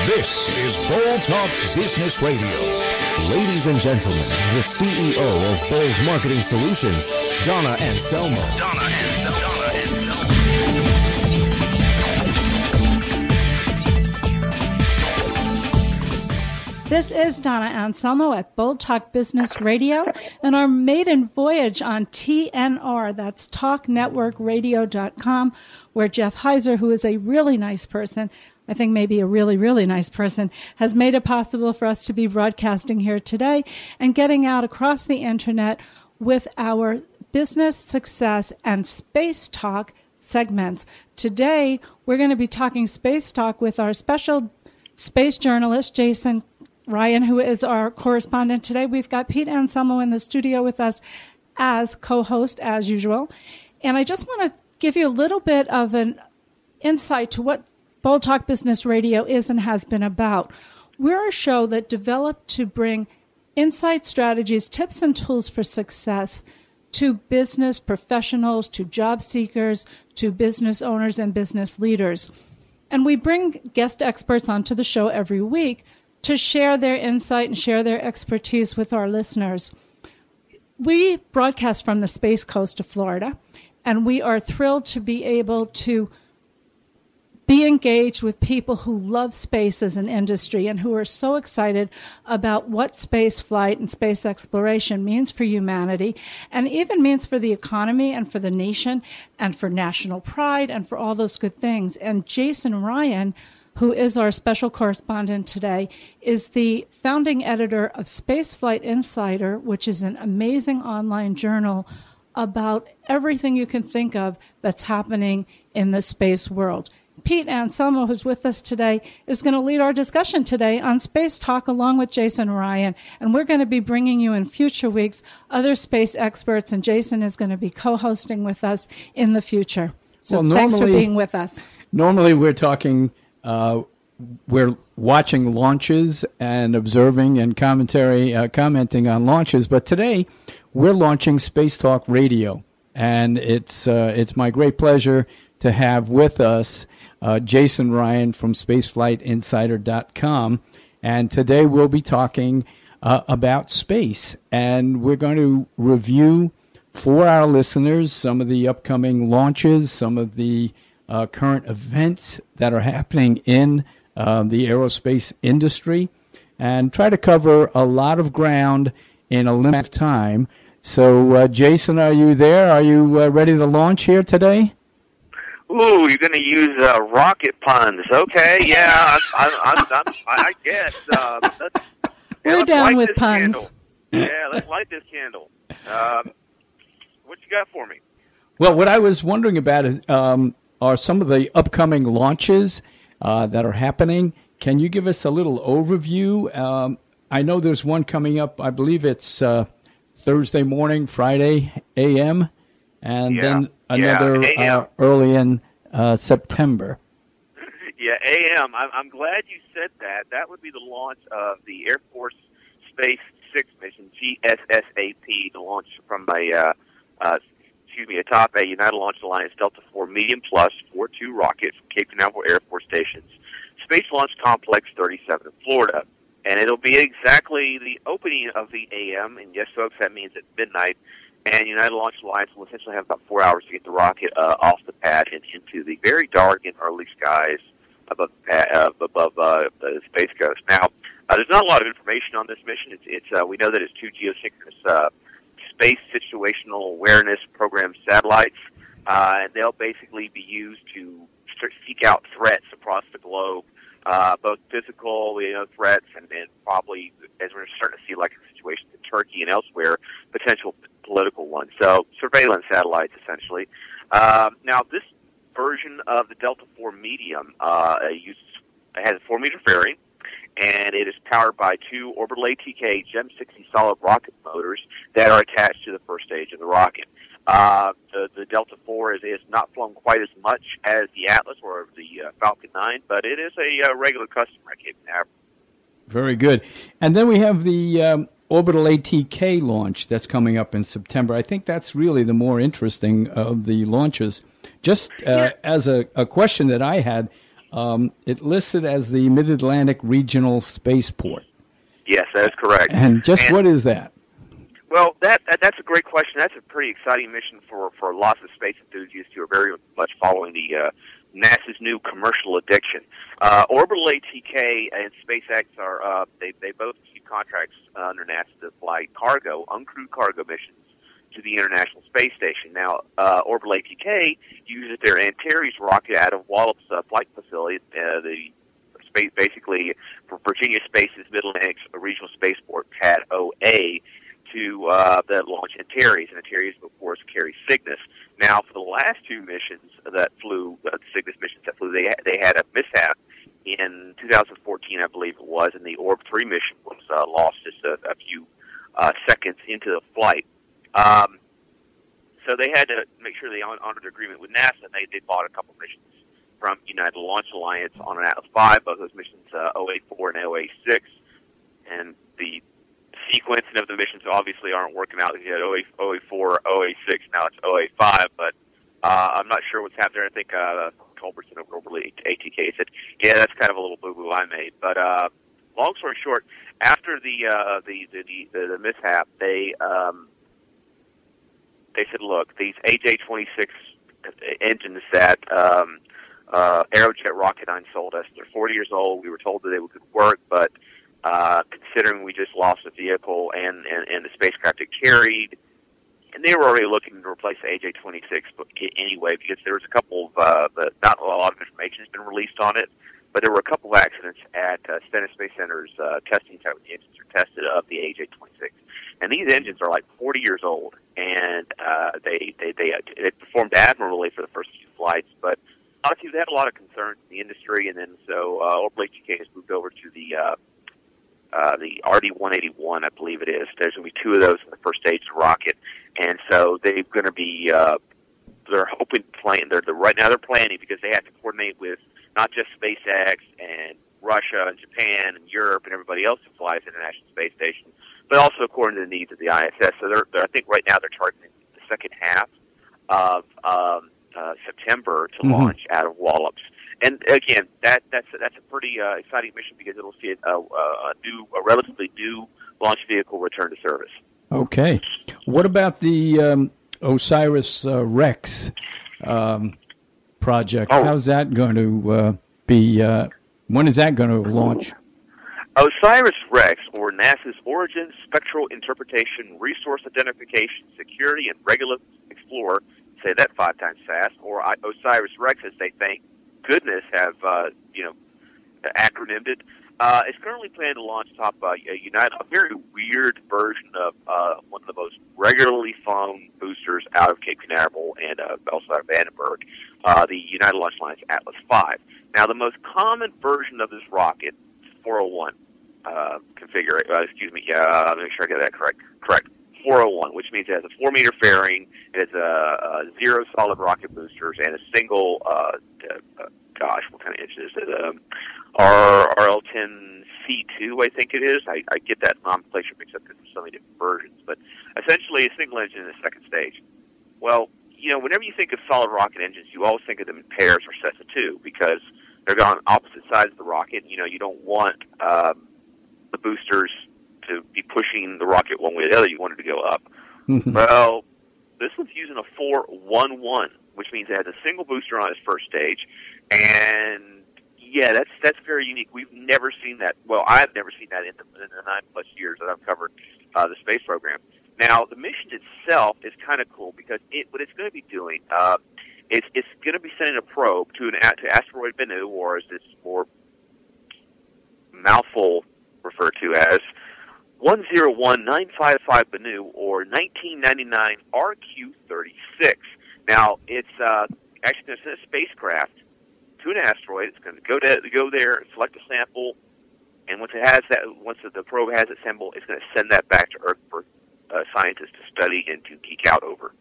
This is Bold Talk Business Radio. Ladies and gentlemen, the CEO of Bold Marketing Solutions, Donna Anselmo. This is Donna Anselmo at Bold Talk Business Radio and our maiden voyage on TNR, that's TalkNetworkRadio.com, where Jeff Heiser, who is a really nice person, I think maybe a really, really nice person, has made it possible for us to be broadcasting here today and getting out across the internet with our business success and space talk segments. Today, we're going to be talking space talk with our special space journalist, Jason Ryan, who is our correspondent today. We've got Pete Anselmo in the studio with us as co-host, as usual. And I just want to give you a little bit of an insight to what Bold Talk Business Radio is and has been about. We're a show that developed to bring insight, strategies, tips, and tools for success to business professionals, to job seekers, to business owners and business leaders. And we bring guest experts onto the show every week to share their insight and share their expertise with our listeners. We broadcast from the Space Coast of Florida, and we are thrilled to be able to be engaged with people who love space as an industry and who are so excited about what space flight and space exploration means for humanity and even means for the economy and for the nation and for national pride and for all those good things. And Jason Ryan, who is our special correspondent today, is the founding editor of Spaceflight Insider, which is an amazing online journal about everything you can think of that's happening in the space world. Pete Anselmo, who's with us today, is going to lead our discussion today on Space Talk along with Jason Ryan. And we're going to be bringing you in future weeks other space experts, and Jason is going to be co-hosting with us in the future. So thanks for being with us. Normally we're talking... we're watching launches and observing and commenting on launches. But today, we're launching Space Talk Radio, and it's my great pleasure to have with us Jason Ryan from SpaceflightInsider.com. And today we'll be talking about space, and we're going to review for our listeners some of the upcoming launches, some of the current events that are happening in the aerospace industry, and try to cover a lot of ground in a limited time. So, Jason, are you there? Are you ready to launch here today? Ooh, you're going to use rocket puns. Okay, yeah, I guess. We're down with puns. Candle. Yeah, let's light this candle. What you got for me? Well, what I was wondering about is... are some of the upcoming launches that are happening. Can you give us a little overview? I know there's one coming up, I believe it's Thursday morning, Friday a.m., and then another early in September. Yeah, a.m. I'm glad you said that. That would be the launch of the Air Force Space 6 mission, GSSAP, the launch from atop a United Launch Alliance Delta IV Medium Plus 4-2 rocket from Cape Canaveral Air Force Station's Space Launch Complex 37 in Florida. And it'll be exactly the opening of the AM, and yes, folks, that means at midnight, and United Launch Alliance will essentially have about 4 hours to get the rocket off the pad and into the very dark and early skies above the Space Coast. Now, there's not a lot of information on this mission. We know that it's two geosynchronous space situational awareness program satellites, and they'll basically be used to seek out threats across the globe, both physical threats and probably, as we're starting to see like situations in Turkey and elsewhere, potential political ones. So surveillance satellites, essentially. Now, this version of the Delta IV Medium has a 4-meter fairing, and it is powered by two orbital ATK GEM 60 solid rocket motors that are attached to the first stage of the rocket. The Delta IV is not flown quite as much as the Atlas or the Falcon 9, but it is a regular customer at Cape Canaveral. Very good. And then we have the orbital ATK launch that's coming up in September. I think that's really the more interesting of the launches. Just as a question that I had, it listed as the Mid-Atlantic Regional Spaceport. Yes, that is correct. And what is that? Well, that's a great question. That's a pretty exciting mission for lots of space enthusiasts who are very much following the NASA's new commercial addiction. Orbital ATK and SpaceX are they both keep contracts under NASA to fly uncrewed cargo missions to the International Space Station. Now, Orbital ATK uses their Antares rocket out of Wallops Flight Facility, basically for Virginia Space's Mid-Atlantic Regional Spaceport, Pad OA, to launch Antares. And Antares, of course, carries Cygnus. Now, for the last two missions that flew, Cygnus missions that flew, they had a mishap in 2014, I believe it was, and the Orb 3 mission was lost just a few seconds into the flight. So they had to make sure they honored their agreement with NASA, and they bought a couple missions from United Launch Alliance on an Atlas V, both those missions, OA4 and OA6, and the sequencing of the missions obviously aren't working out. You had OA4, OA6, now it's OA5, but I'm not sure what's happened there. I think Culbertson over Orbital ATK said, yeah, that's kind of a little boo-boo I made. But long story short, after the mishap, they said, look, these AJ-26 engines that Aerojet Rocketdyne sold us, they're 40 years old. We were told that they would work, but considering we just lost the vehicle and the spacecraft it carried, and they were already looking to replace the AJ-26 anyway, because there was a couple of, not a lot of information has been released on it, but there were a couple of accidents at Stennis Space Center's testing site when the engines are tested of the AJ-26. And these engines are like 40 years old, and they performed admirably for the first few flights, but obviously they had a lot of concerns in the industry, and then so Orbital ATK has moved over to the RD-181, I believe it is. There's going to be two of those in the first stage of the rocket, and so they're going to be they're hoping right now they're planning, because they have to coordinate with not just SpaceX and Russia and Japan and Europe and everybody else who flies the International Space Station, but also according to the needs of the ISS. So I think right now they're targeting the second half of September to launch out of Wallops. And again, that's a pretty exciting mission, because it'll see a relatively new launch vehicle return to service. Okay. What about the Osiris Rex project? How's that going to be? When is that going to launch? Osiris Rex, or NASA's Origin, Spectral Interpretation, Resource Identification, Security, and Regolith Explorer, say that 5 times fast, or Osiris Rex, as they thank goodness have acronymed it, is currently planned to launch atop a very weird version of one of the most regularly flown boosters out of Cape Canaveral and also out of Vandenberg, the United Launch Alliance Atlas V. Now, the most common version of this rocket, 401 configuration. Make sure I get that correct. 401, which means it has a 4-meter fairing, it has a 0 solid rocket boosters, and a single, what kind of engine is it? RL10C2, I think it is. I get that nomenclature mixed up because there's so many different versions, but essentially a single engine in the second stage. Well, whenever you think of solid rocket engines, you always think of them in pairs or sets of two, because they're on opposite sides of the rocket. You don't want the boosters to be pushing the rocket one way or the other. You want it to go up. Well, this one's using a 411, which means it has a single booster on its first stage, and yeah, that's very unique. We've never seen that. Well, I've never seen that in the 9+ years that I've covered the space program. Now, the mission itself is kind of cool, because what it's going to be doing, it's going to be sending a probe to asteroid Bennu, or as this more mouthful referred to as 101955 Bennu, or 1999 RQ-36. Now, it's actually going to send a spacecraft to an asteroid. It's going to go there, select a sample, and once the probe has its sample, it's going to send that back to Earth for scientists to study and to geek out over.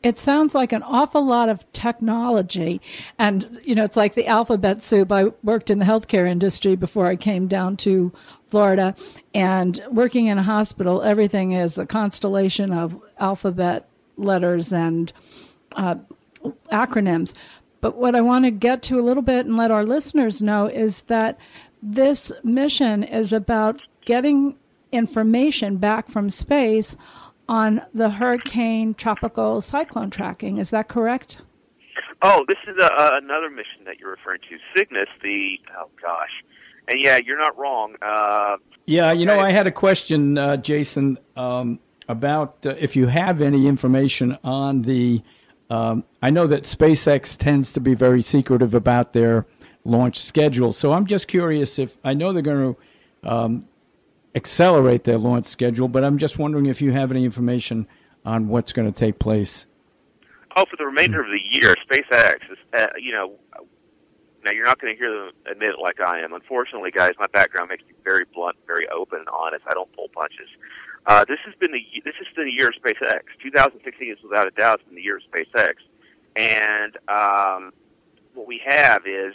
It sounds like an awful lot of technology, and it's like the alphabet soup. I worked in the healthcare industry before I came down to Florida, and working in a hospital, everything is a constellation of alphabet letters and acronyms. But what I want to get to a little bit and let our listeners know is that this mission is about getting information back from space on the hurricane tropical cyclone tracking. Is that correct? Oh, this is another mission that you're referring to, Cygnus, and yeah, you're not wrong. Yeah, I had a question, Jason, about if you have any information on the, I know that SpaceX tends to be very secretive about their launch schedule, so I'm just curious if, I know they're going to accelerate their launch schedule, but I'm just wondering if you have any information on what's going to take place. Oh, for the remainder of the year, SpaceX is, now you're not going to hear them admit it like I am. Unfortunately, guys, my background makes me very blunt, very open and honest. I don't pull punches. This has been the year of SpaceX. 2016 is without a doubt been the year of SpaceX, and what we have is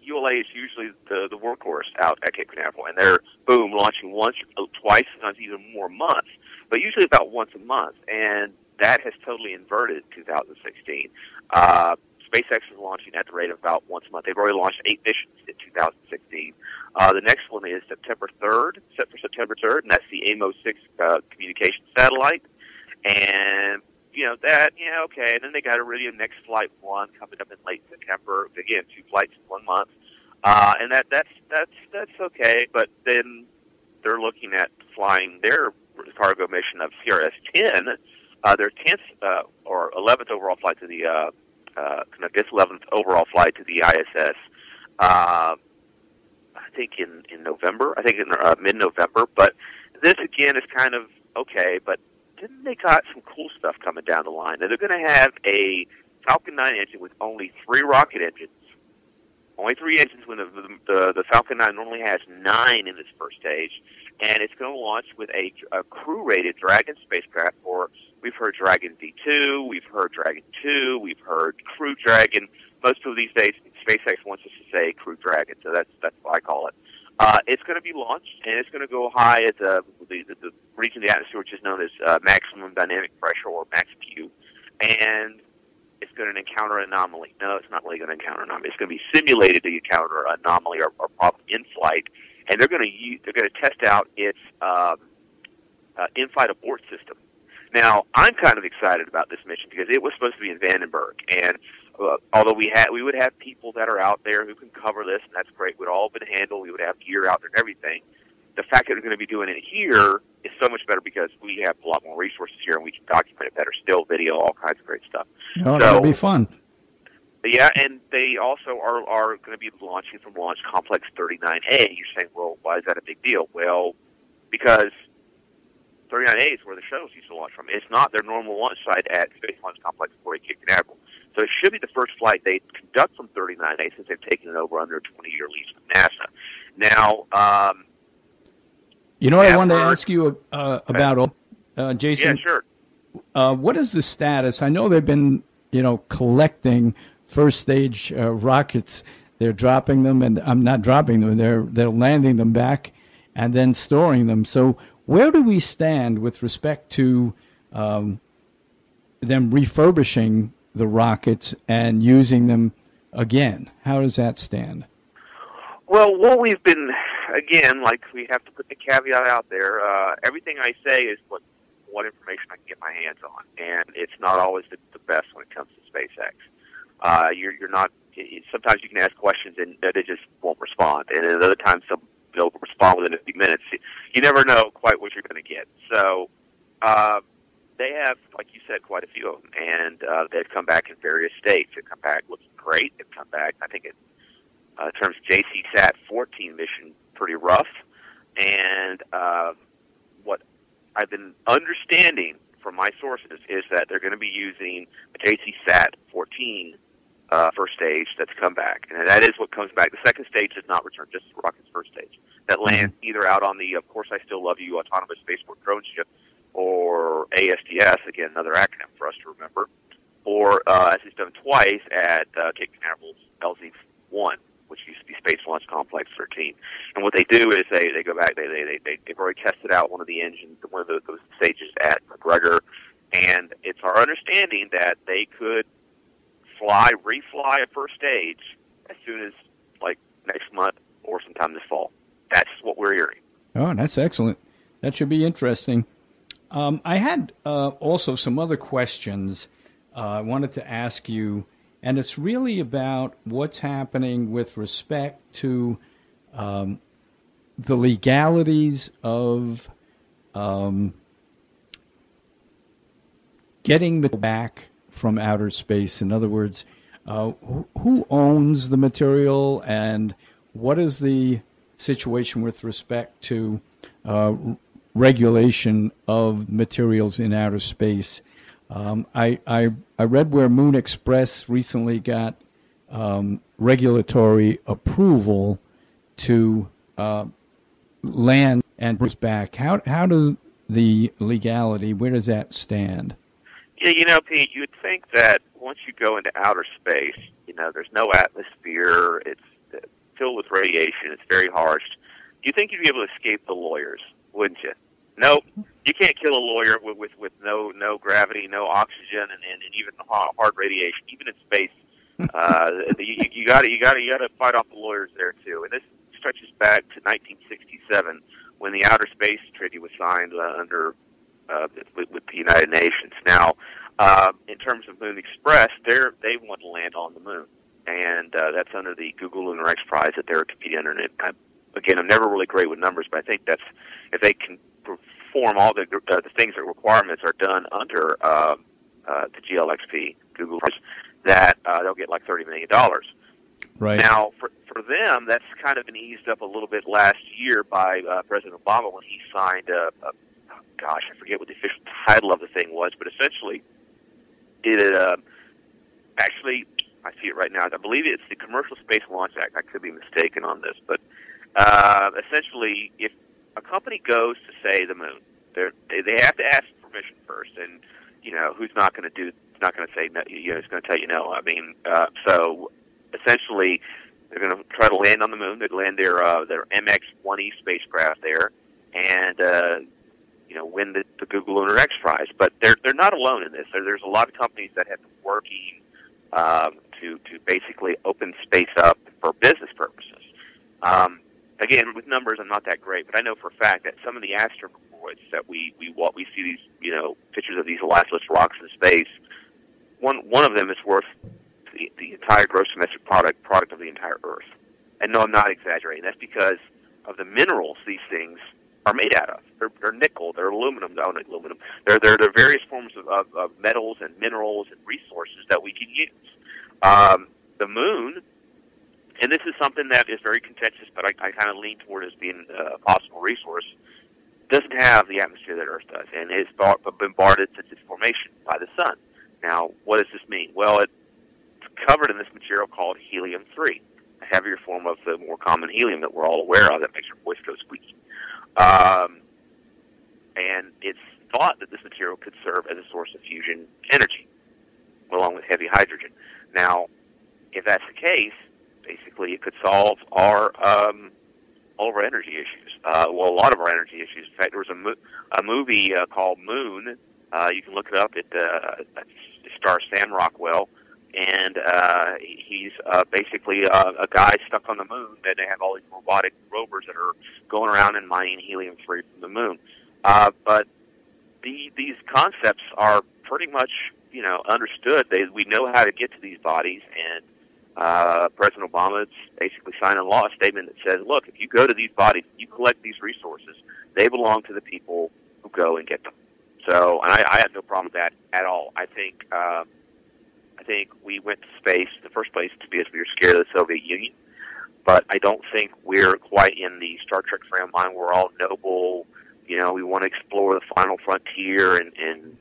ULA is usually the workhorse out at Cape Canaveral, and they're launching once, or twice, sometimes even more months, but usually about once a month, and that has totally inverted 2016. SpaceX is launching at the rate of about once a month. They've already launched 8 missions in 2016. The next one is September 3rd, set for September 3rd, and that's the AIMO-6 communication satellite. And, okay. And then they got Iridium Next Flight 1 coming up in late September. Again, 2 flights in 1 month. And that's okay. But then they're looking at flying their cargo mission of CRS-10, their 10th or 11th overall flight to the 11th overall flight to the ISS. I think in November. I think in mid-November. But this again is kind of okay. But then they got some cool stuff coming down the line. They're going to have a Falcon 9 engine with only 3 rocket engines. Only 3 engines when the Falcon 9 normally has 9 in its first stage. And it's going to launch with a crew-rated Dragon spacecraft, or we've heard Dragon V2, we've heard Dragon 2, we've heard Crew Dragon. Most of these days, SpaceX wants us to say Crew Dragon, so that's what I call it. It's going to be launched, and it's going to go high at the region of the atmosphere which is known as maximum dynamic pressure, or max-Q, and it's going to encounter an anomaly. No, it's not really going to encounter an anomaly. It's going to be simulated to encounter an anomaly or problem in flight, and they're going to test out its in-flight abort system. Now, I'm kind of excited about this mission because it was supposed to be in Vandenberg, and although we would have people that are out there who can cover this, and that's great. We'd all been handled. We would have gear out there and everything. The fact that we're going to be doing it here is so much better because we have a lot more resources here, and we can document it better, still video, all kinds of great stuff. Oh, that'll be fun. Yeah, and they also are going to be launching from Launch Complex 39A. You're saying, well, why is that a big deal? Well, because 39A is where the shuttles used to launch from. It's not their normal launch site at Space Launch Complex 40 Cape Canaveral. So it should be the first flight they conduct from 39A since they've taken it over under a 20-year lease with NASA. Now, I wanted to ask you about, Jason. Yeah, sure. What is the status? I know they've been, collecting first stage rockets. They're dropping them, and I'm not dropping them. They're landing them back and then storing them. So where do we stand with respect to them refurbishing the rockets and using them again? How does that stand? Well, what we've been, again, like we have to put the caveat out there, everything I say is what information I can get my hands on, and it's not always the best when it comes to SpaceX. You're not, sometimes you can ask questions and they just won't respond, and at other times they'll respond within a few minutes. You never know quite what you're going to get. So they have, like you said, quite a few of them, and they've come back in various states. They've come back looking great. They've come back, I think, in terms of JCSat 14 mission, pretty rough. And what I've been understanding from my sources is that they're going to be using a JCSat 14 first stage that's come back. And that is what comes back. The second stage does not return, just the rocket's first stage. That lands either out on the, of course, I Still Love You Autonomous Spaceport Drone Ship, or ASDS, again, another acronym for us to remember, or as it's done twice at Cape Canaveral's LZ-1, which used to be Space Launch Complex 13. And what they do is they go back, they've already tested out one of the engines, one of those stages at McGregor, and it's our understanding that they could refly a first stage as soon as like next month or sometime this fall. That's what we're hearing. Oh, that's excellent. That should be interesting. I had also some other questions I wanted to ask you, and it's really about what's happening with respect to the legalities of getting the back from outer space. In other words, who owns the material, and what is the situation with respect to regulation of materials in outer space? I read where Moon Express recently got regulatory approval to land and bring us back. How does the legality, where does that stand? Yeah, Pete, you'd think that once you go into outer space, there's no atmosphere, it's filled with radiation, it's very harsh. You think you'd be able to escape the lawyers, wouldn't you? Nope. You can't kill a lawyer with no gravity, no oxygen, and even hard radiation. Even in space, you got to fight off the lawyers there too. And this stretches back to 1967 when the Outer Space Treaty was signed under with the United Nations. Now, in terms of Moon Express, they want to land on the moon, and that's under the Google Lunar X Prize that they're competing under. And again, I'm never really great with numbers, but I think that's if they can perform all the things that requirements are done under the GLXP Google Prize, that they'll get like $30 million. Right. Now, for them, that's kind of been eased up a little bit last year by President Obama when he signed I forget what the official title of the thing was, but essentially, actually, I see it right now. I believe it's the Commercial Space Launch Act. I could be mistaken on this, but essentially, if a company goes to, say, the moon, they have to ask permission first, and who's not going to say no? Who's going to tell you no? I mean, so essentially, they're going to try to land on the moon. They land their MX-1E spacecraft there, and win the Google Lunar X Prize. But they're not alone in this. There's a lot of companies that have been working to basically open space up for business purposes. Again, with numbers, I'm not that great, but I know for a fact that some of the asteroids that we see these pictures of these lifeless rocks in space. One of them is worth the entire gross domestic product of the entire Earth. And no, I'm not exaggerating. That's because of the minerals these things are made out of. They're nickel, they're aluminum. No, not aluminum. They're various forms of metals and minerals and resources that we can use. The moon, and this is something that is very contentious, but I kind of lean toward as being a possible resource, doesn't have the atmosphere that Earth does, and is bombarded since its formation by the sun. Now, what does this mean? Well, it's covered in this material called helium-3, a heavier form of the more common helium that we're all aware of that makes our voice go squeaky. And it's thought that this material could serve as a source of fusion energy, along with heavy hydrogen. Now, if that's the case, basically it could solve all of our energy issues. A lot of our energy issues. In fact, there was a movie called Moon. You can look it up. It stars Sam Rockwell, and he's basically a guy stuck on the moon, and they have all these robotic rovers that are going around and mining helium-3 from the moon. But these concepts are pretty much, understood. We know how to get to these bodies, and President Obama basically signed a law statement that says, look, if you go to these bodies, you collect these resources, they belong to the people who go and get them. So, and I have no problem with that at all. I think we went to space in the first place because we were scared of the Soviet Union, but I don't think we're quite in the Star Trek frame of mind. We're all noble, we want to explore the final frontier and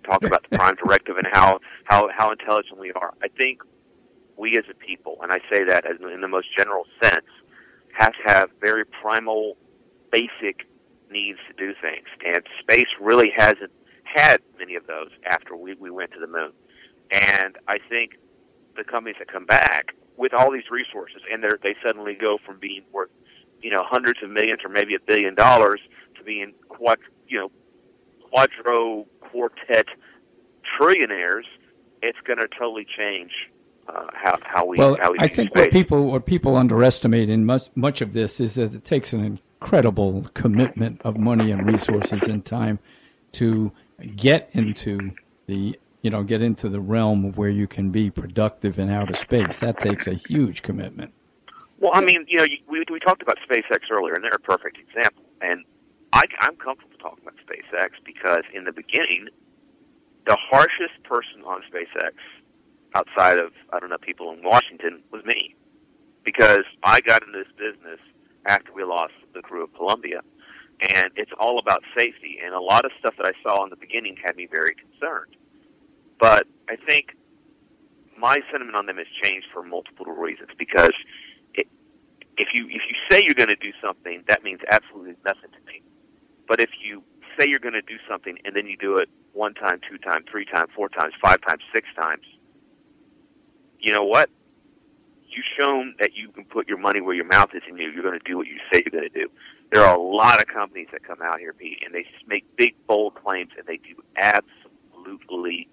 talk about the Prime Directive and how intelligent we are. I think we as a people, and I say that in the most general sense, have to have very primal, basic needs to do things. And space really hasn't had many of those after we went to the moon. And I think the companies that come back with all these resources, and they suddenly go from being worth, hundreds of millions or maybe $1 billion to being quadro quartet trillionaires, it's going to totally change how we I view think space. what people underestimate in much of this is that it takes an incredible commitment of money and resources and time to get into the realm of where you can be productive in outer space. That takes a huge commitment. Well, I mean, we talked about SpaceX earlier, and they're a perfect example. And I'm comfortable talking about SpaceX because in the beginning, the harshest person on SpaceX, outside of, I don't know, people in Washington, was me. Because I got into this business after we lost the crew of Columbia. And it's all about safety. And a lot of stuff that I saw in the beginning had me very concerned. But I think my sentiment on them has changed for multiple reasons. Because if you say you're going to do something, that means absolutely nothing to me. But if you say you're going to do something and then you do it 1 time, 2 times, 3 times, 4 times, 5 times, 6 times, you know what? You've shown that you can put your money where your mouth is and you're going to do what you say you're going to do. There are a lot of companies that come out here, Pete, and they just make big, bold claims, and they do absolutely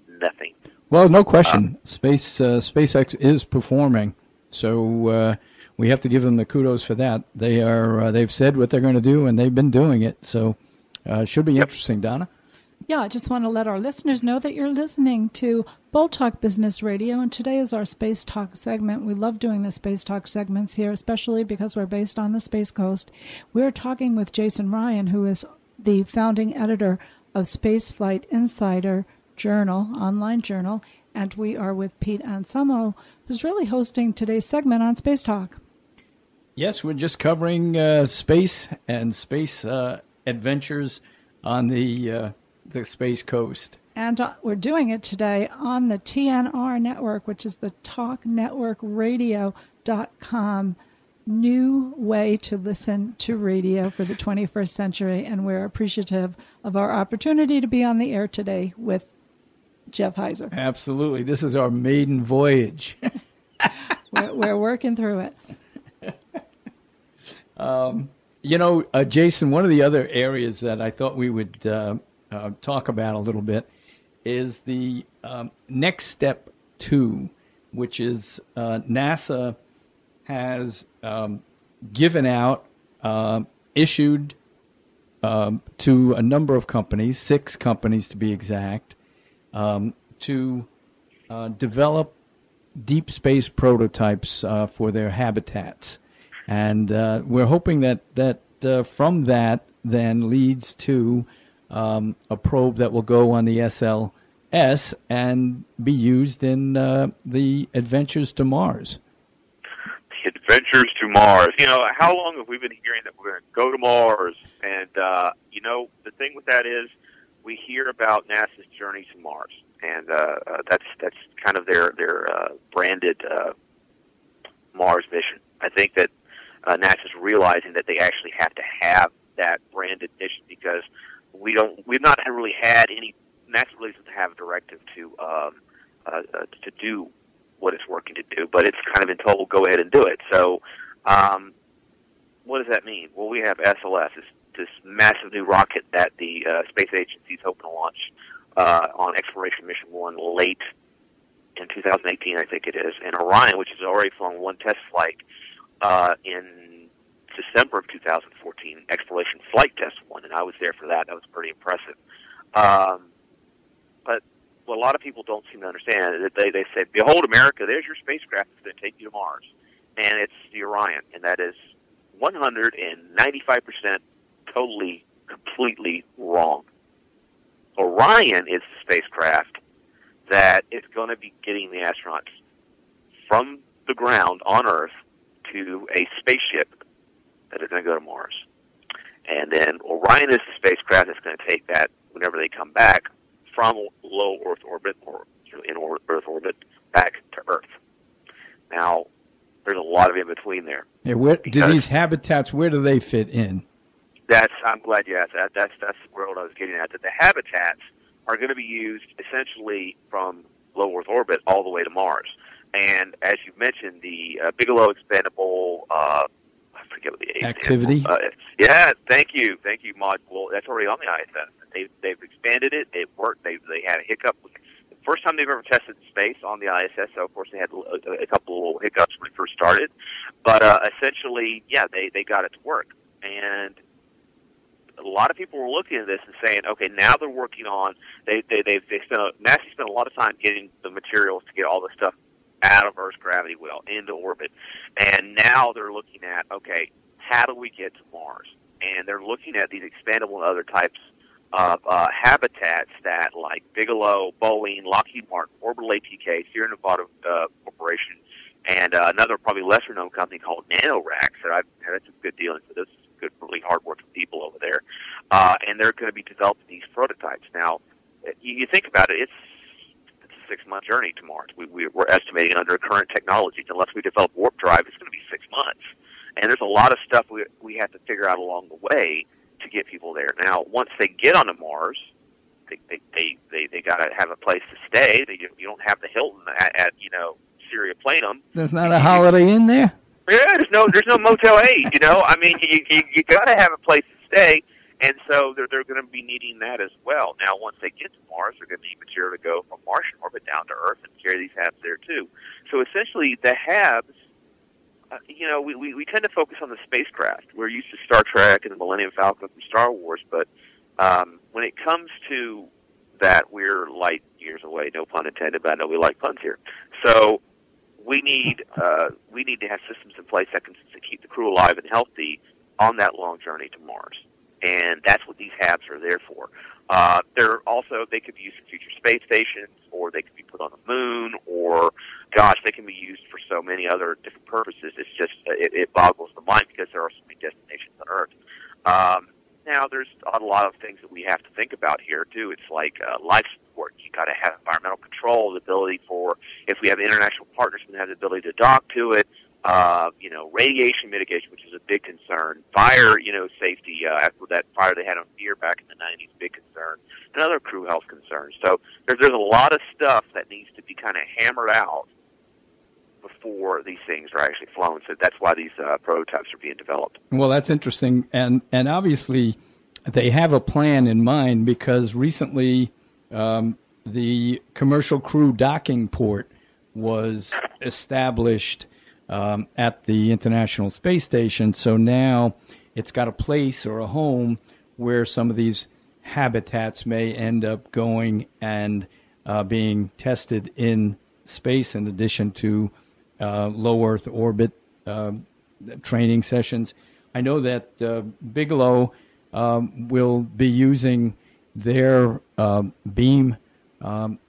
nothing. Well, no question. SpaceX is performing, so we have to give them the kudos for that. They've said what they're going to do, and they've been doing it. So it should be interesting, Donna. Yeah, I just want to let our listeners know that you're listening to Bold Talk Business Radio, and today is our Space Talk segment. We love doing the Space Talk segments here, especially because we're based on the Space Coast. We're talking with Jason Ryan, who is the founding editor of Spaceflight Insider Journal, online journal, and we are with Pete Anselmo, who's really hosting today's segment on Space Talk. Yes, we're just covering space and space adventures on the Space Coast. And we're doing it today on the TNR network, which is the talknetworkradio.com, new way to listen to radio for the 21st century. And we're appreciative of our opportunity to be on the air today with Jeff Heiser. Absolutely. This is our maiden voyage. We're working through it. Jason, one of the other areas that I thought we would talk about a little bit is the next step 2, which is NASA has given out, issued to a number of companies, 6 companies to be exact, to develop deep space prototypes for their habitats. And we're hoping that from that then leads to a probe that will go on the SLS and be used in the Adventures to Mars. The Adventures to Mars. How long have we been hearing that we're going to go to Mars? And, the thing with that is we hear about NASA's journey to Mars. And that's kind of their branded Mars mission. I think that NASA's realizing that they actually have to have that branded mission because we've not really had any. NASA really doesn't have a directive to do what it's working to do, but it's kind of been told go ahead and do it. So, what does that mean? Well, we have SLS, this massive new rocket that the space agency is hoping to launch on Exploration Mission 1 late in 2018, I think it is, and Orion, which has already flown one test flight in December of 2014, Exploration Flight Test 1, and I was there for that. That was pretty impressive. But what a lot of people don't seem to understand is that they say, behold, America, there's your spacecraft that's going to take you to Mars. And it's the Orion, and that is 195% totally, completely wrong. Orion is the spacecraft that is going to be getting the astronauts from the ground on Earth to a spaceship that is going to go to Mars. And then Orion is the spacecraft that's going to take that whenever they come back from low Earth orbit or in Earth orbit back to Earth. Now, there's a lot of in between there. Yeah, where do these habitats? Where do they fit in? I'm glad you asked that. That's where I was getting at. That the habitats are going to be used essentially from low Earth orbit all the way to Mars. And as you mentioned, the Bigelow Expandable, I forget what the activity. Yeah, thank you, module. That's already on the ISS. They've expanded it. It worked. They had a hiccup with first time they've ever tested space on the ISS. So, of course, they had a couple of little hiccups when it first started. But essentially, yeah, they got it to work. And a lot of people were looking at this and saying, okay, now they're working on, NASA spent a lot of time getting the materials to get all the stuff out of Earth's gravity well into orbit. And now they're looking at, okay, how do we get to Mars? And they're looking at these expandable and other types of habitats that, like Bigelow, Boeing, Lockheed Martin, Orbital ATK, Sierra Nevada Corporation, and another probably lesser-known company called NanoRax that I've had some good dealings with. This is good, really hard-working people over there. And they're going to be developing these prototypes. Now, you think about it, it's a 6-month journey to Mars. We're estimating under current technologies, unless we develop warp drive, it's going to be 6 months. And there's a lot of stuff we have to figure out along the way to get people there. Now, once they get onto Mars, they got to have a place to stay. You don't have the Hilton at Syria Planum. There's not a Holiday Inn there? Yeah, there's no Motel 8, I mean, you got to have a place to stay, and so they're going to be needing that as well. Now, once they get to Mars, they're going to need material to go from Martian orbit down to Earth and carry these HABs there, too. So essentially, the HABs, we tend to focus on the spacecraft. We're used to Star Trek and the Millennium Falcon from Star Wars, but when it comes to that, we're light years away, no pun intended, but I know we like puns here. So we need to have systems in place that can keep the crew alive and healthy on that long journey to Mars, and that's what these HABs are there for. They could be used for future space stations, or they could be put on the moon, or gosh, they can be used for so many other different purposes. It's just it boggles the mind because there are so many destinations on Earth. Now, there's a lot of things that we have to think about here too. It's like life support. You got to have environmental control, the ability for, if we have international partners, we have the ability to dock to it. Radiation mitigation, which is a big concern. Fire, safety. After that fire they had on Fear back in the 90s, big concern. And other crew health concerns. So there's a lot of stuff that needs to be kind of hammered out before these things are actually flown. So that's why these prototypes are being developed. Well, that's interesting. And obviously they have a plan in mind, because recently the commercial crew docking port was established at the International Space Station. So now it's got a place or a home where some of these habitats may end up going and being tested in space, in addition to low Earth orbit training sessions. I know that Bigelow will be using their beam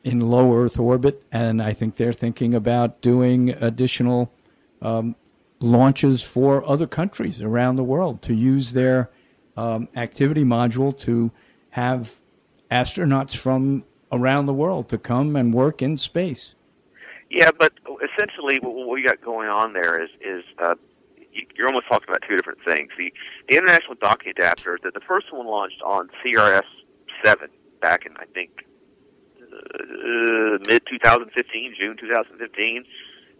in low Earth orbit, and I think they're thinking about doing additional launches for other countries around the world to use their activity module to have astronauts from around the world to come and work in space. Yeah, but essentially what we got going on there is you're almost talking about two different things. The International Docking Adapter, the first one launched on CRS-7 back in, I think, mid-2015, June 2015.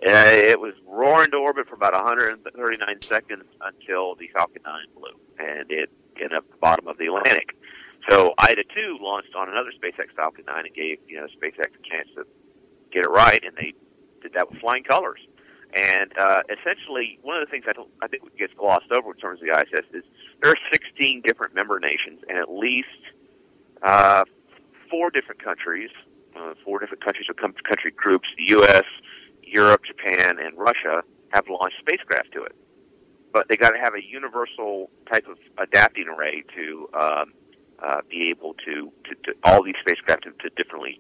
It was roaring to orbit for about 139 seconds until the Falcon 9 blew, and it ended up at the bottom of the Atlantic. So IDA-2 launched on another SpaceX Falcon 9 and gave SpaceX a chance to get it right, and they did that with flying colors. And essentially, one of the things I think gets glossed over in terms of the ISS is there are 16 different member nations, and at least 4 different countries or country groups, the U.S., Europe, Japan, and Russia, have launched spacecraft to it. But they got to have a universal type of adapting array to be able to all these spacecraft to differently,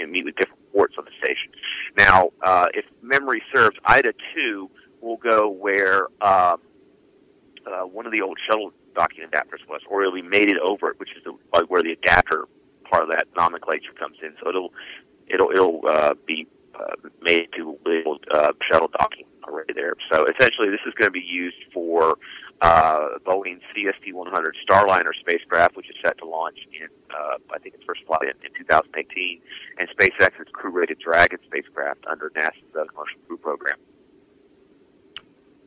meet with different ports on the station. Now, if memory serves, IDA-2 will go where one of the old shuttle docking adapters was, or it'll be mated over it, which is where the adapter part of that nomenclature comes in. So it'll be made to shuttle docking array there. So essentially, this is going to be used for Boeing's CST-100 Starliner spacecraft, which is set to launch in, I think, its first flight in 2018, and SpaceX's crew-rated Dragon spacecraft under NASA's Commercial Crew Program.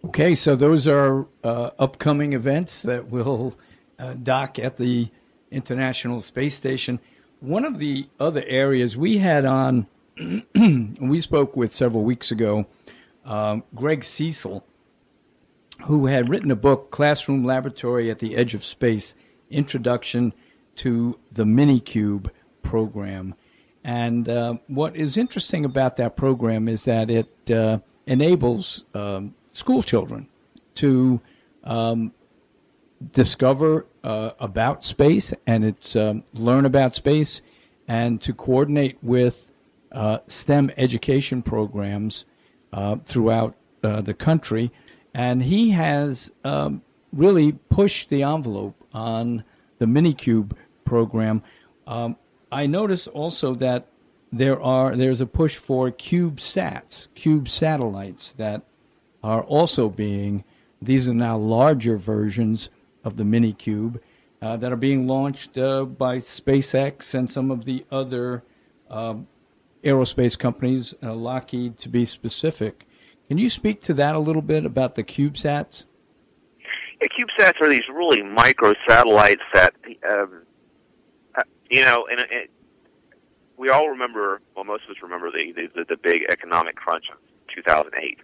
Okay, so those are upcoming events that will dock at the International Space Station. One of the other areas we had on we spoke with several weeks ago Greg Cecil, who had written a book, Classroom Laboratory at the Edge of Space, Introduction to the Minicube program. And what is interesting about that program is that it enables school children to discover about space, and it's learn about space, and to coordinate with STEM education programs throughout the country. And he has really pushed the envelope on the Minicube program. I notice also that there's a push for CubeSats, cube satellites that are also these are now larger versions of the Minicube that are being launched by SpaceX and some of the other aerospace companies, Lockheed to be specific. Can you speak to that a little bit about the CubeSats? Yeah, CubeSats are these really micro satellites that, and we all remember, well, most of us remember the big economic crunch of 2008.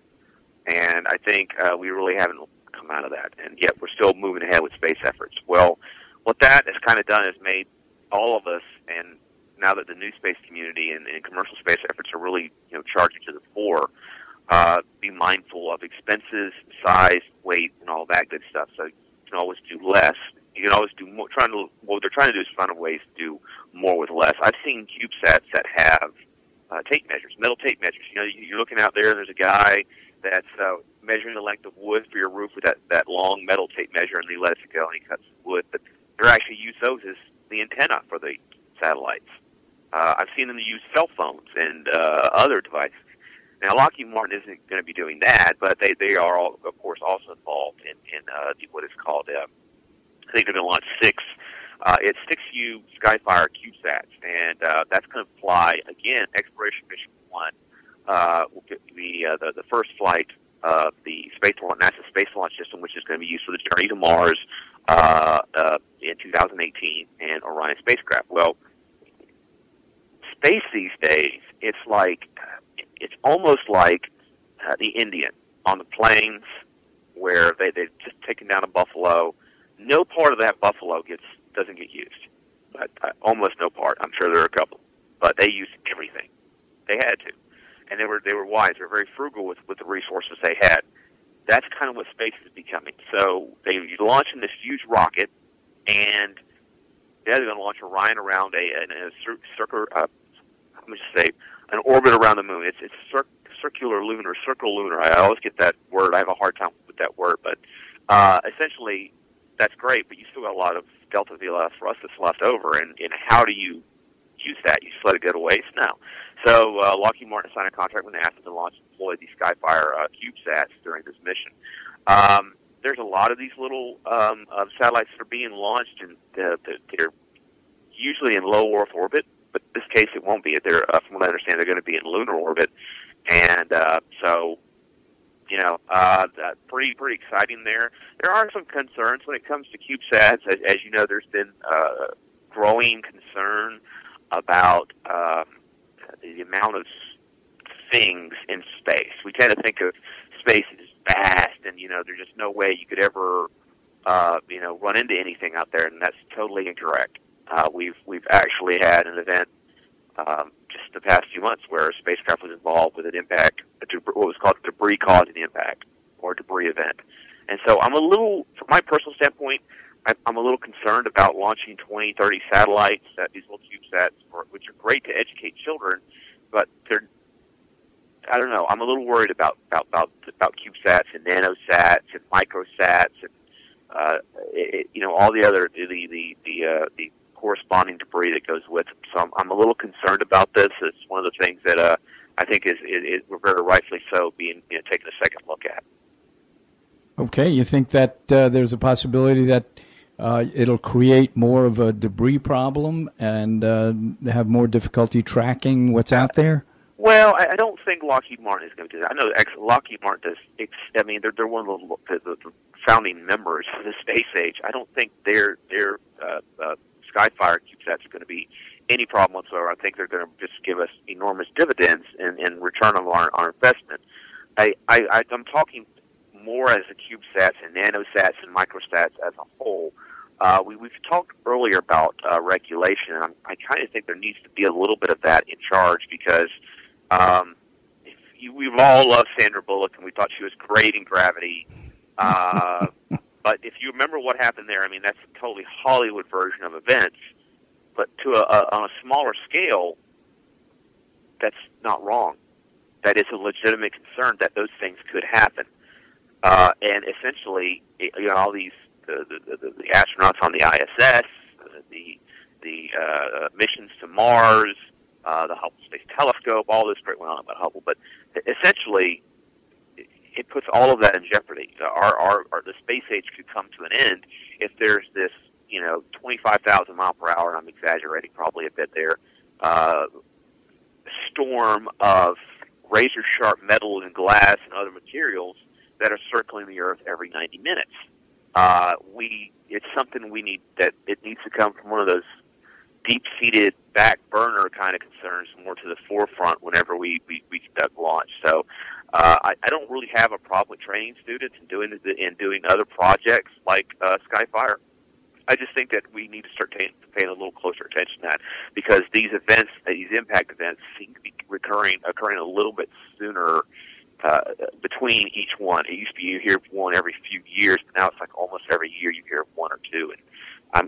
And I think we really haven't come out of that. And yet we're still moving ahead with space efforts. Well, what that has kind of done is made all of us, and now that the new space community and commercial space efforts are really, charging to the fore, be mindful of expenses, size, weight, and all that good stuff. So you can always do less. You can always do more. What they're trying to do is find ways to do more with less. I've seen CubeSats that have tape measures, metal tape measures. You're looking out there, and there's a guy that's measuring the length of wood for your roof with that long metal tape measure, and he lets it go, and he cuts wood. But they're actually use those as the antenna for the satellites. I've seen them use cell phones and other devices. Now, Lockheed Martin isn't going to be doing that, but they are, of course, also involved in what is called, I think they're going to launch 6. It's 6U Skyfire CubeSats, and that's going to fly, again, Exploration Mission 1 will be the first flight of the NASA Space Launch System, which is going to be used for the journey to Mars in 2018, and Orion spacecraft. Well, space these days, it's almost like the Indian on the plains where they've just taken down a buffalo. No part of that buffalo doesn't get used. But almost no part. I'm sure there are a couple. But they used everything. They had to. And they were wise. They were very frugal with the resources they had. That's kind of what space is becoming. So they're launching this huge rocket, and they're going to launch Orion around an orbit around the moon. It's circular lunar. I always get that word. I have a hard time with that word, but essentially that's great. But you still got a lot of delta VLS thrust that's left over, and how do you use that? You just let it go to waste? No. So Lockheed Martin signed a contract with NASA to launch and deploy these Skyfire CubeSats during this mission. There's a lot of these little satellites that are being launched, and they're usually in low Earth orbit. But in this case, it won't be. They're, from what I understand, they're going to be in lunar orbit, and pretty exciting there. There are some concerns when it comes to CubeSats. As you know, there's been growing concern about the amount of things in space. We tend to think of space as vast, and there's just no way you could ever run into anything out there, and that's totally incorrect. We've actually had an event just the past few months where a spacecraft was involved with an impact, what was called a debris causing impact, or a debris event. And so from my personal standpoint, I'm a little concerned about launching 20, 30 satellites, these little CubeSats, which are great to educate children, but I don't know. I'm a little worried about CubeSats and nanosats and microsats and all the other the corresponding debris that goes with them. So I'm a little concerned about this. It's one of the things that I think is we're very rightfully so being taken a second look at. Okay, you think that there's a possibility that it'll create more of a debris problem and have more difficulty tracking what's out there? Well, I don't think Lockheed Martin is going to do that. I know Lockheed Martin does. They're one of the founding members of the space age. I don't think their Skyfire CubeSats are going to be any problem whatsoever. I think they're going to just give us enormous dividends in return on our investment. I'm talking more as the CubeSats and nanosats and microsats as a whole. We've talked earlier about regulation, and I kind of think there needs to be a little bit of that in charge because we've all loved Sandra Bullock, and we thought she was great in Gravity. But if you remember what happened there, I mean, that's a totally Hollywood version of events. But on a smaller scale, that's not wrong. That is a legitimate concern that those things could happen. And essentially, all these the astronauts on the ISS, the missions to Mars, the Hubble Space Telescope, all this great went on about Hubble, but essentially, it puts all of that in jeopardy. The space age could come to an end if there's this 25,000 mile per hour, and I'm exaggerating probably a bit there, storm of razor-sharp metal and glass and other materials that are circling the Earth every 90 minutes. It's something we need, that it needs to come from one of those deep-seated, back-burner kind of concerns more to the forefront whenever we conduct launch. So I don't really have a problem with training students and doing other projects like Skyfire. I just think that we need to start paying a little closer attention to that because these events, these impact events, seem to be occurring a little bit sooner between each one. It used to be you hear one every few years, but now it's like almost every year you hear one or two, and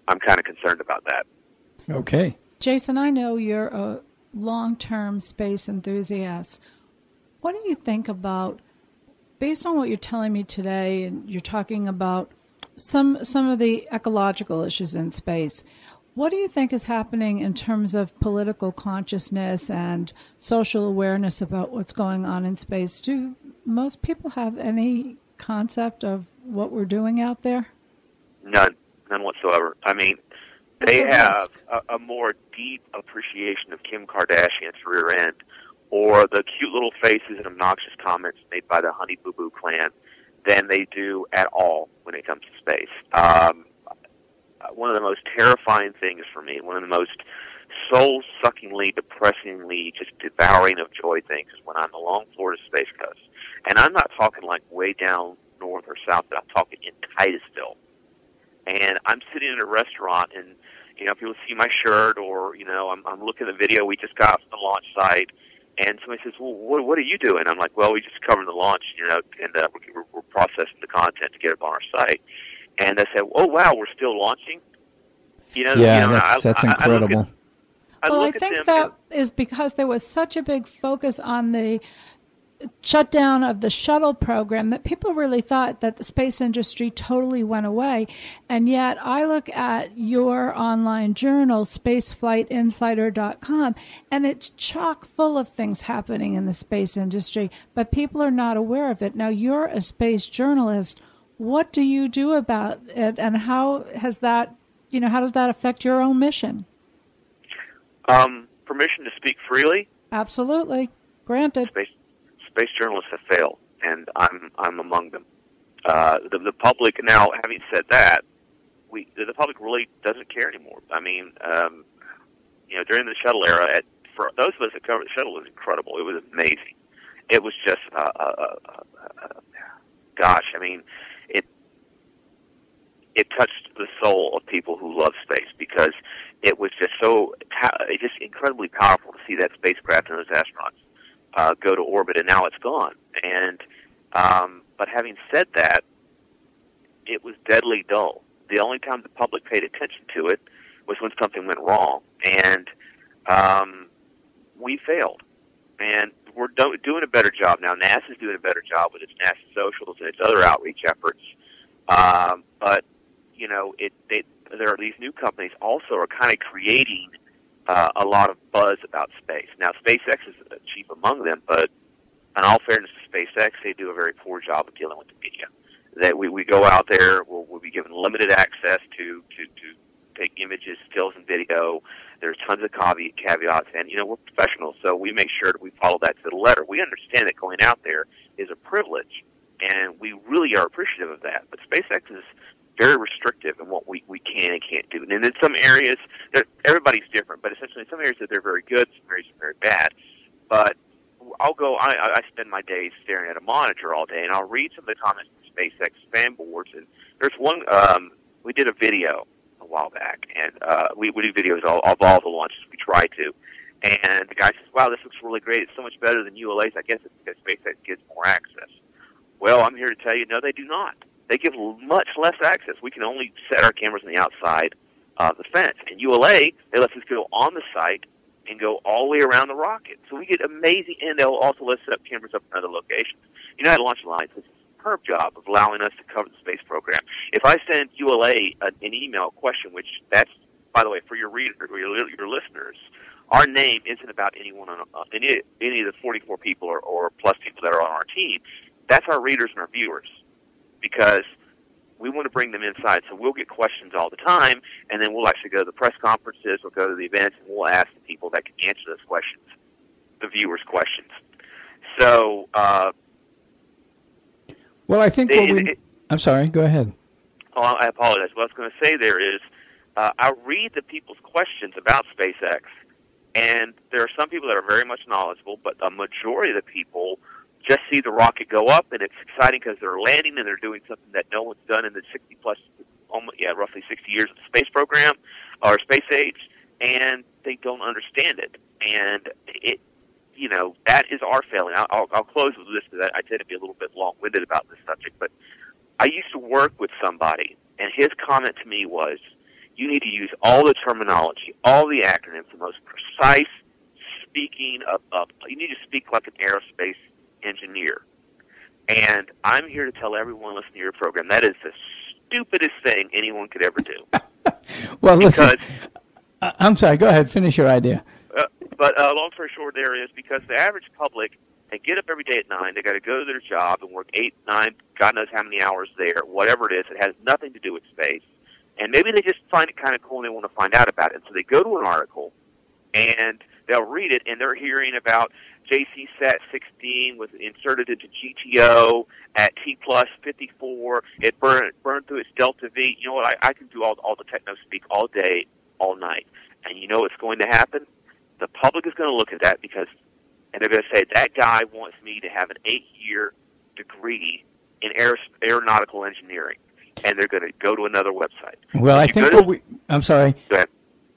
I'm kind of concerned about that. Okay. Jason, I know you're a long-term space enthusiast. What do you think about, based on what you're telling me today, and you're talking about some of the ecological issues in space, what do you think is happening in terms of political consciousness and social awareness about what's going on in space? Do most people have any concept of what we're doing out there? None whatsoever. I mean, they have a more deep appreciation of Kim Kardashian's rear end or the cute little faces and obnoxious comments made by the Honey Boo Boo clan than they do at all when it comes to space. One of the most terrifying things for me, one of the most soul-suckingly, depressingly, just devouring of joy things is when I'm along Florida Space Coast. And I'm not talking like way down north or south, but I'm talking in Titusville. And I'm sitting in a restaurant, and people see my shirt, or I'm looking at the video we just got from the launch site, and somebody says, "Well, what are you doing?" I'm like, "Well, we just covered the launch, and we're processing the content to get it on our site." And they said, "Oh, wow, we're still launching." That's incredible. I think that is because there was such a big focus on the shutdown of the shuttle program that people really thought that the space industry totally went away. And yet I look at your online journal, spaceflightinsider.com, and it's chock full of things happening in the space industry, but people are not aware of it. Now, you're a space journalist. What do you do about it, and how has that, how does that affect your own mission? Permission to speak freely? Absolutely. Granted. Space journalists have failed, and I'm among them. The public, now, having said that, the public really doesn't care anymore. I mean, during the shuttle era, for those of us that covered the shuttle, it was incredible. It was amazing. It was just, gosh, I mean, it touched the soul of people who love space because it was just just incredibly powerful to see that spacecraft and those astronauts go to orbit, and now it's gone. And but having said that, it was deadly dull. The only time the public paid attention to it was when something went wrong, and we failed. And we're doing a better job now. NASA's doing a better job with its NASA socials and its other outreach efforts. But there are these new companies also are kind of creating a lot of buzz about space. Now, SpaceX is chief among them, but in all fairness to SpaceX, they do a very poor job of dealing with the media. That we go out there, we'll be given limited access to take images, stills, and video. There's tons of caveats, and we're professionals, so we make sure that we follow that to the letter. We understand that going out there is a privilege, and we really are appreciative of that. But SpaceX is very restrictive in what we can and can't do. And in some areas, everybody's different, but essentially in some areas that they're very good, some areas are very bad. But I spend my days staring at a monitor all day, and I'll read some of the comments from SpaceX fan boards. And there's one, we did a video a while back, and we do videos of all the launches. We try to. And the guy says, wow, this looks really great. It's so much better than ULA's. I guess it's because SpaceX gives more access. Well, I'm here to tell you, no, they do not. They give much less access. We can only set our cameras on the outside of the fence. And ULA, they let us go on the site and go all the way around the rocket. So we get amazing, and they'll also let us set up cameras up in other locations. United Launch Alliance does a superb job of allowing us to cover the space program. If I send ULA an email question, which that's, by the way, for your readers or your listeners, our name isn't about anyone on any of the 44 people or plus people that are on our team. That's our readers and our viewers, because we want to bring them inside. So we'll get questions all the time, and then we'll actually go to the press conferences, we'll go to the events, and we'll ask the people that can answer those questions, the viewers' questions. So, well, I think I'm sorry, go ahead. Oh, I apologize. What I was going to say there is, I read the people's questions about SpaceX, and there are some people that are very much knowledgeable, but a majority of the people just see the rocket go up, and it's exciting because they're landing and they're doing something that no one's done in the roughly 60 years of the space program or space age, and they don't understand it. And it, that is our failing. I'll close with this, because I tend to be a little bit long-winded about this subject, but I used to work with somebody, and his comment to me was, you need to use all the terminology, all the acronyms, the most precise speaking of you need to speak like an aerospace engineer. And I'm here to tell everyone listening to your program, that is the stupidest thing anyone could ever do. Well, listen, I'm sorry, go ahead, finish your idea. But long story short there is, because the average public, they get up every day at 9, they got to go to their job and work 8, 9, God knows how many hours there, whatever it is, it has nothing to do with space. And maybe they just find it kind of cool and they want to find out about it. So they go to an article, and they'll read it, and they're hearing about JC-Sat 16 was inserted into GTO at T plus 54. It burned through its delta V. You know what? I can do all the techno speak all day, all night. And you know what's going to happen? The public is going to look at that, and they're going to say, that guy wants me to have an 8-year degree in aeronautical engineering. And they're going to go to another website. Well, I think I'm sorry. Go ahead.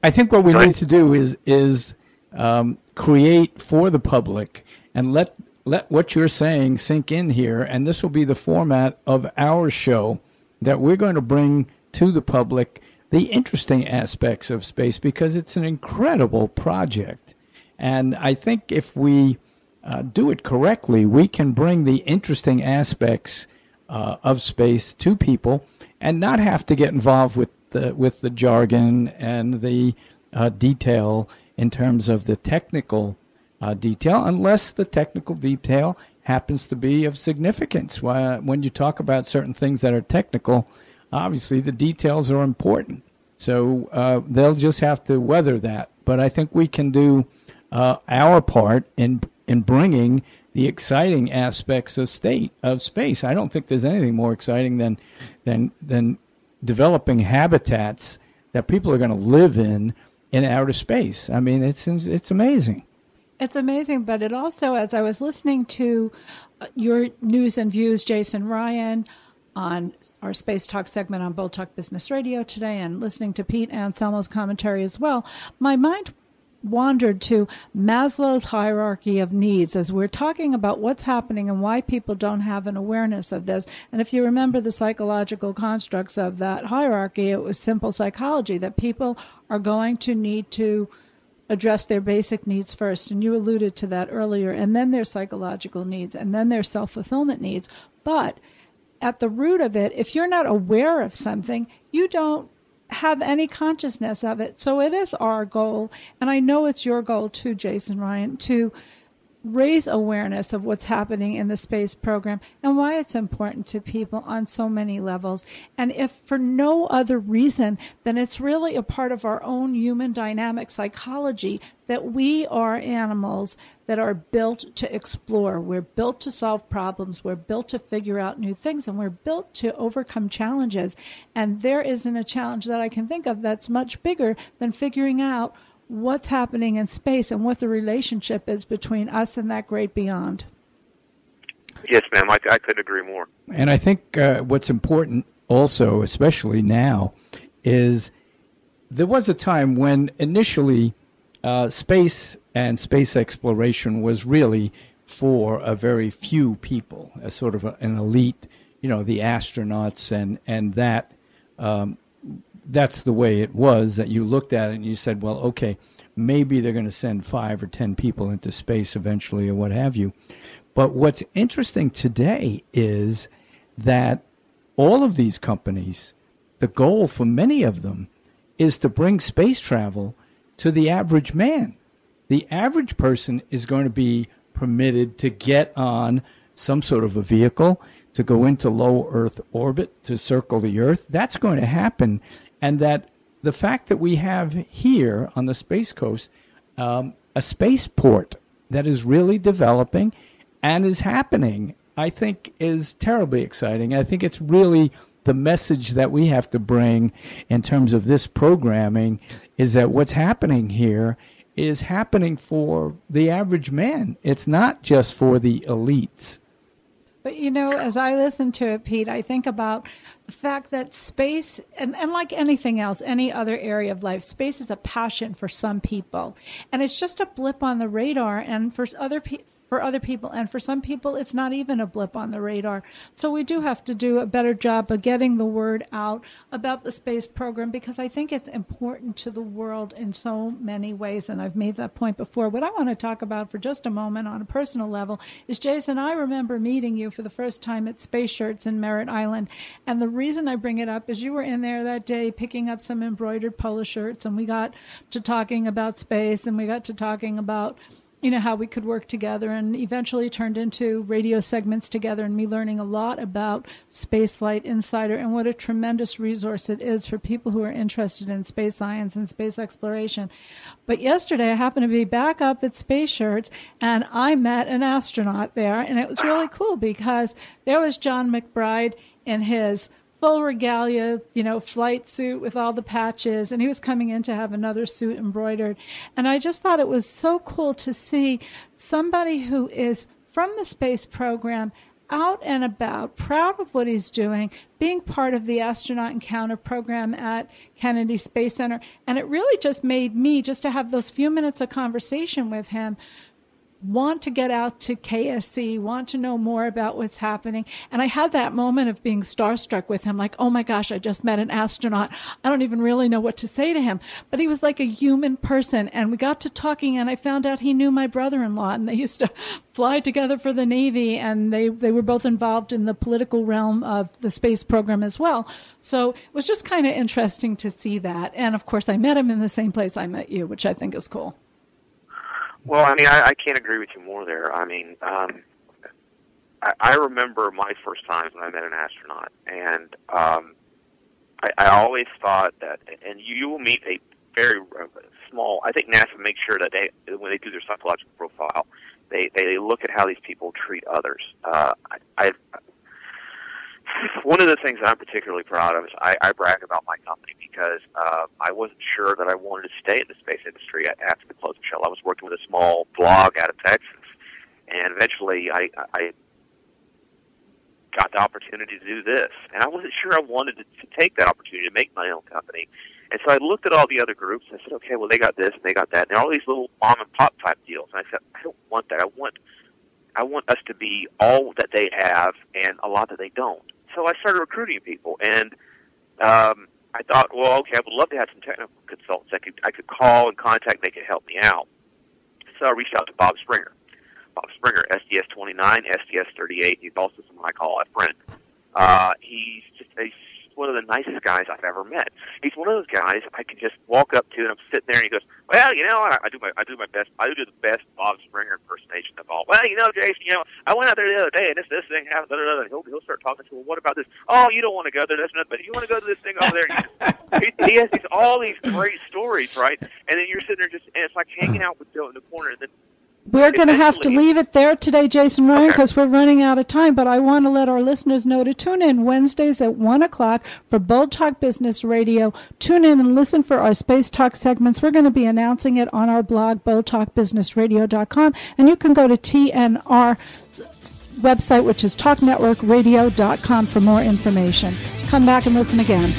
I think what we need to do is create for the public and let what you're saying sink in here. And this will be the format of our show, that we're going to bring to the public the interesting aspects of space, because it's an incredible project. And I think if we do it correctly, we can bring the interesting aspects of space to people and not have to get involved with the jargon and the detail in terms of the technical detail, unless the technical detail happens to be of significance. When you talk about certain things that are technical, obviously the details are important. So they'll just have to weather that. But I think we can do our part in bringing the exciting aspects of space. I don't think there's anything more exciting than developing habitats that people are going to live in outer space. I mean, it's amazing. It's amazing, but it also, as I was listening to your News and Views, Jason Ryan, on our Space Talk segment on Bold Talk Business Radio today, and listening to Pete Anselmo's commentary as well, my mind wandered to Maslow's hierarchy of needs as we're talking about what's happening and why people don't have an awareness of this. And if you remember the psychological constructs of that hierarchy, it was simple psychology, that people are going to need to address their basic needs first. And you alluded to that earlier. And then their psychological needs, and then their self-fulfillment needs. But at the root of it, if you're not aware of something, you don't have any consciousness of it. So it is our goal, and I know it's your goal too, Jason Ryan, to raise awareness of what's happening in the space program and why it's important to people on so many levels. And if for no other reason than it's really a part of our own human dynamic psychology that we are animals that are built to explore. We're built to solve problems. We're built to figure out new things, and we're built to overcome challenges. And there isn't a challenge that I can think of that's much bigger than figuring out what's happening in space and what the relationship is between us and that great beyond. Yes, ma'am, I couldn't agree more. And I think what's important also, especially now, is there was a time when initially space and space exploration was really for a very few people, a sort of an elite, the astronauts, and that that's the way it was, that you looked at it and you said, well, okay, maybe they're going to send 5 or 10 people into space eventually or what have you. But what's interesting today is that all of these companies, the goal for many of them is to bring space travel to the average man. The average person is going to be permitted to get on some sort of a vehicle, to go into low Earth orbit, to circle the Earth. That's going to happen. And that the fact that we have here on the Space Coast a spaceport that is really developing and is happening, I think is terribly exciting. I think it's really the message that we have to bring in terms of this programming is that what's happening here is happening for the average man. It's not just for the elites. But, as I listen to it, Pete, I think about the fact that space, and like anything else, any other area of life, space is a passion for some people. And it's just a blip on the radar. And for other people, and for some people, it's not even a blip on the radar. So we do have to do a better job of getting the word out about the space program, because I think it's important to the world in so many ways, and I've made that point before. What I want to talk about for just a moment on a personal level is, Jason, I remember meeting you for the first time at Space Shirts in Merritt Island, and the reason I bring it up is you were in there that day picking up some embroidered polo shirts, and we got to talking about space, and we got to talking about how we could work together, and eventually turned into radio segments together, and me learning a lot about Spaceflight Insider and what a tremendous resource it is for people who are interested in space science and space exploration. But yesterday I happened to be back up at Space Shirts, and I met an astronaut there, and it was really cool because there was John McBride in his full regalia, flight suit with all the patches, and he was coming in to have another suit embroidered. And I just thought it was so cool to see somebody who is from the space program out and about, proud of what he's doing, being part of the Astronaut Encounter program at Kennedy Space Center. And it really just made me, just to have those few minutes of conversation with him, want to get out to KSC, want to know more about what's happening. And I had that moment of being starstruck with him, like, oh my gosh, I just met an astronaut. I don't even really know what to say to him. But he was like a human person. And we got to talking, and I found out he knew my brother-in-law, and they used to fly together for the Navy, and they were both involved in the political realm of the space program as well. So it was just kind of interesting to see that. And of course, I met him in the same place I met you, which I think is cool. Well, I can't agree with you more there. I remember my first time when I met an astronaut, and I always thought that, and you will meet a very small, I think NASA makes sure that when they do their psychological profile, they look at how these people treat others. One of the things I'm particularly proud of is I brag about my company because I wasn't sure that I wanted to stay in the space industry after the closing shell. I was working with a small blog out of Texas, and eventually I got the opportunity to do this. And I wasn't sure I wanted to take that opportunity to make my own company. And so I looked at all the other groups, and I said, okay, well, they got this and they got that. And they're all these little mom-and-pop type deals. And I said, I don't want that. I want us to be all that they have and a lot that they don't. So I started recruiting people, and I thought, well, okay, I would love to have some technical consultants I could call and contact. They could help me out. So I reached out to Bob Springer. Bob Springer, SDS-29, SDS-38. He's also someone I call a friend. He's just a one of the nicest guys I've ever met. He's one of those guys I can just walk up to, and I'm sitting there, and he goes, "Well, you know, I do the best Bob Springer impersonation of all. Well, you know, Jason, you know, I went out there the other day, and this thing happened. He'll start talking to him. What about this? Oh, you don't want to go there. That's nothing. But you want to go to this thing over there. He has all these great stories, right? And then you're sitting there and it's like hanging out with Joe in the corner, and then. We're going to have to leave it there today, Jason Ryan, because we're running out of time. But I want to let our listeners know to tune in Wednesdays at 1 o'clock for Bold Talk Business Radio. Tune in and listen for our Space Talk segments. We're going to be announcing it on our blog, boldtalkbusinessradio.com. And you can go to TNR website, which is talknetworkradio.com, for more information. Come back and listen again.